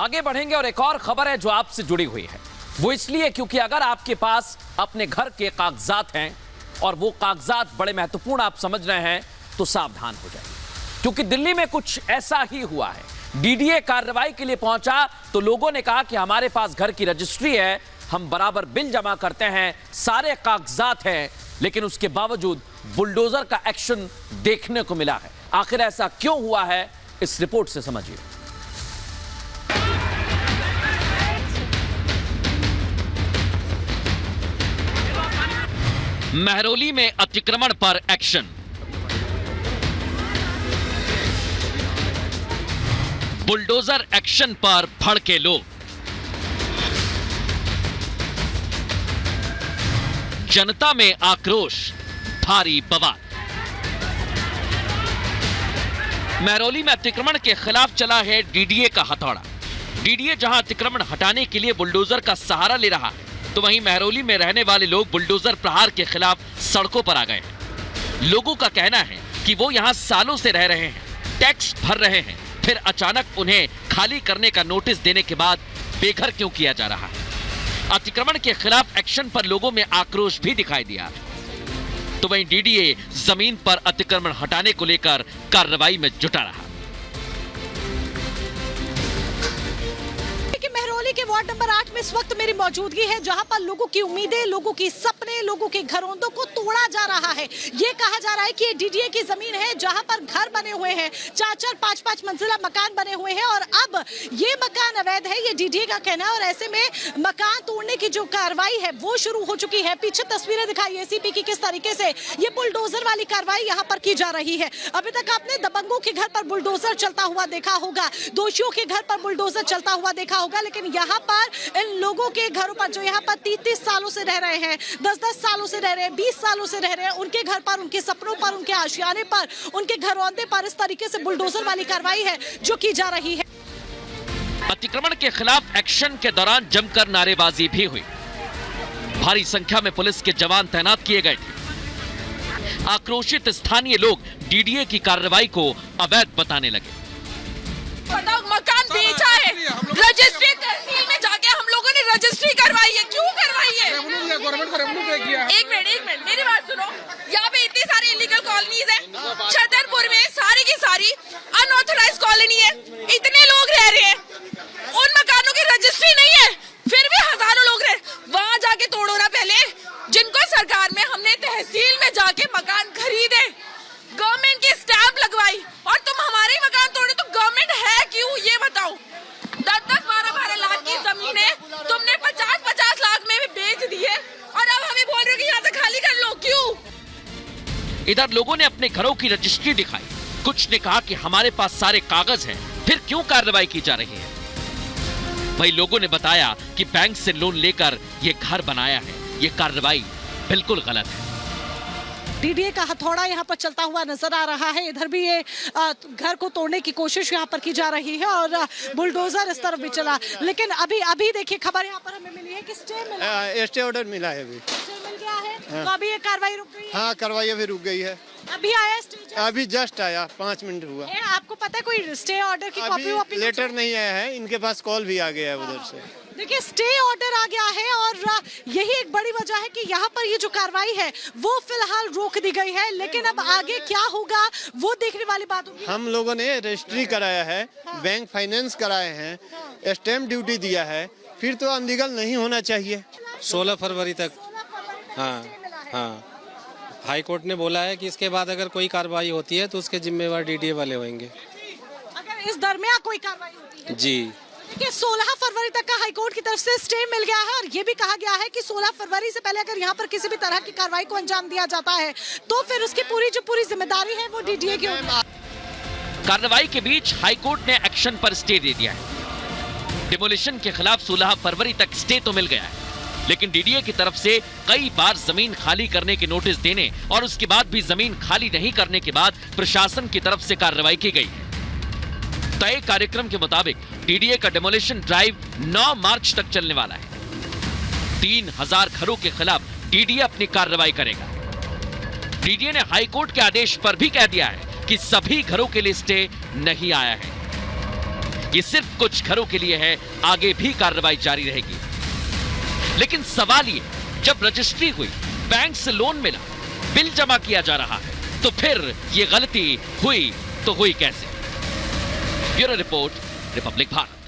आगे बढ़ेंगे और एक और खबर है जो आपसे जुड़ी हुई है। वो इसलिए क्योंकि अगर आपके पास अपने घर के कागजात हैं और वो कागजात बड़े महत्वपूर्ण आप समझ रहे हैं तो सावधान हो जाइए, क्योंकि दिल्ली में कुछ ऐसा ही हुआ है। डीडीए कार्रवाई के लिए पहुंचा तो लोगों ने कहा कि हमारे पास घर की रजिस्ट्री है, हम बराबर बिल जमा करते हैं, सारे कागजात हैं, लेकिन उसके बावजूद बुलडोजर का एक्शन देखने को मिला है। आखिर ऐसा क्यों हुआ है, इस रिपोर्ट से समझिए। महरौली में अतिक्रमण पर एक्शन। बुलडोजर एक्शन पर भड़के लोग। जनता में आक्रोश, भारी बवाल। महरौली में अतिक्रमण के खिलाफ चला है डीडीए का हथौड़ा। डीडीए जहां अतिक्रमण हटाने के लिए बुलडोजर का सहारा ले रहा है, तो वहीं महरौली में रहने वाले लोग बुलडोजर प्रहार के खिलाफ सड़कों पर आ गए हैं। लोगों का कहना है कि वो यहां सालों से रह रहे हैं, टैक्स भर रहे हैं, फिर अचानक उन्हें खाली करने का नोटिस देने के बाद बेघर क्यों किया जा रहा है। अतिक्रमण के खिलाफ एक्शन पर लोगों में आक्रोश भी दिखाई दिया। तो वहीं डीडीए जमीन पर अतिक्रमण हटाने को लेकर कार्रवाई में जुटा रहा। महरौली के वार्ड नंबर 8 में इस वक्त मेरी मौजूदगी है, जहां पर लोगों की उम्मीदें, लोगों की सपने, लोगों के घरौंदों को तोड़ा जा रहा है। ये कहा जा रहा है कि ये डीडीए की जमीन है, जहां पर घर बने हुए हैं, 4-4, 5-5 मंजिला मकान बने हुए हैं और अब ये मकान अवैध है, ये डीडीए का कहना है। और ऐसे में मकान तोड़ने की जो कार्रवाई है वो शुरू हो चुकी है। पीछे तस्वीरें दिखाई एसीपी की, किस तरीके से ये बुलडोजर वाली कार्रवाई यहाँ पर की जा रही है। अभी तक आपने दबंगों के घर पर बुलडोजर चलता हुआ देखा होगा, दोषियों के घर पर बुलडोजर चलता हुआ देखा होगा, लेकिन यहाँ पर इन लोगों के घरों पर जो यहाँ पर 30-30 सालों से रह रहे हैं, 10-10 सालों से रह रहे हैं, 20 सालों से रह रहे हैं, उनके घर पर, उनके सपनों पर, उनके आशियाने पर, उनके घरौंदे पर इस तरीके से बुलडोजर वाली कार्रवाई है जो की जा रही है। अतिक्रमण के खिलाफ एक्शन के दौरान जमकर नारेबाजी भी हुई। भारी संख्या में पुलिस के जवान तैनात किए गए थे। आक्रोशित स्थानीय लोग डीडीए की कार्रवाई को अवैध बताने लगे। मकान बेचा है, रजिस्ट्री तहसील में जाके हम लोगों ने रजिस्ट्री करवाई है। क्यों करवाई है? एक मिनट मेरी बात सुनो। यहाँ पे इतनी सारी इलीगल कॉलोनीज है, छतरपुर में सारी की सारी अनऑथराइज कॉलोनी है, इतने लोग रह रहे हैं, उन मकानों की रजिस्ट्री नहीं है, फिर भी हजारों लोग रहे। वहाँ जाके तोड़ो ना पहले, जिनको सरकार में हमने तहसील में जाके मकान खरीदे, गवर्नमेंट की स्टैंप लगवाई, और तुम हमारे मकान तोड़े तो गवर्नमेंट है क्यों ये बताओ। 10-10, 12-12 लाख की जमीनें तुमने 50-50 लाख में भी बेच दी है और अब हमें बोल रहे हो कि यहाँ से खाली कर लो, क्यों? इधर लोगों ने अपने घरों की रजिस्ट्री दिखाई, कुछ ने कहा कि हमारे पास सारे कागज हैं, फिर क्यों कार्रवाई की जा रही है। वही लोगों ने बताया कि बैंक से लोन लेकर ये घर बनाया है, ये कार्रवाई बिल्कुल गलत है। डीडीए का हथौड़ा यहाँ पर चलता हुआ नजर आ रहा है। इधर भी ये घर को तोड़ने की कोशिश यहाँ पर की जा रही है और बुलडोजर इस तरफ भी चला। लेकिन अभी देखिए खबर यहाँ पर हमें मिली है कि स्टे ऑर्डर मिला है, अभी मिल गया है। हाँ। तो अभी ये कार्रवाई रुक गई है? हाँ, कार्रवाई अभी रुक गई है। अभी आया स्टे? अभी जस्ट आया, 5 मिनट हुआ। आपको पता है कोई स्टे ऑर्डर की कॉपी? लेटर नहीं आया है, इनके पास कॉल भी आ गया है उधर से। देखिए स्टे ऑर्डर आ गया है और यही एक बड़ी वजह है कि यहाँ पर ये जो कार्रवाई है वो फिलहाल रोक दी गई है, लेकिन अब आगे क्या होगा वो देखने वाली बात होगी। हम लोगों ने रजिस्ट्री कराया है, हाँ। बैंक फाइनेंस कराए हैं, हाँ। स्टैंप ड्यूटी दिया है, फिर तो अनलीगल नहीं होना चाहिए। 16 फरवरी तक। हाँ हाँ, हाई कोर्ट ने बोला है कि इसके बाद अगर कोई कार्रवाई होती है तो उसके जिम्मेवार डीडीए वाले होंगे। अगर इस दरमियान कोई कार्रवाई होती है जी। देखिए 16 फरवरी तक का हाईकोर्ट की तरफ से स्टे मिल गया है और ये भी कहा गया है कि 16 फरवरी से पहले अगर यहाँ पर किसी भी तरह की कार्रवाई को अंजाम दिया जाता है तो फिर उसकी पूरी जिम्मेदारी है वो डीडीए की होगी। कार्रवाई के बीच हाईकोर्ट ने एक्शन पर स्टे दे दिया है। डिमोलिशन के खिलाफ 16 फरवरी तक स्टे तो मिल गया है, लेकिन डीडीए की तरफ से कई बार जमीन खाली करने के नोटिस देने और उसके बाद भी जमीन खाली नहीं करने के बाद प्रशासन की तरफ से कार्रवाई की गई है। तय कार्यक्रम के मुताबिक डीडीए का डेमोलिशन ड्राइव 9 मार्च तक चलने वाला है। 3000 घरों के खिलाफ डीडीए अपनी कार्रवाई करेगा। डीडीए ने हाईकोर्ट के आदेश पर भी कह दिया है कि सभी घरों के लिए स्टे नहीं आया है। ये सिर्फ कुछ घरों के लिए है, आगे भी कार्रवाई जारी रहेगी। लेकिन सवाल ये, जब रजिस्ट्री हुई, बैंक से लोन मिला, बिल जमा किया जा रहा है, तो फिर ये गलती हुई तो हुई कैसे? Bureau report, Republic Bharat.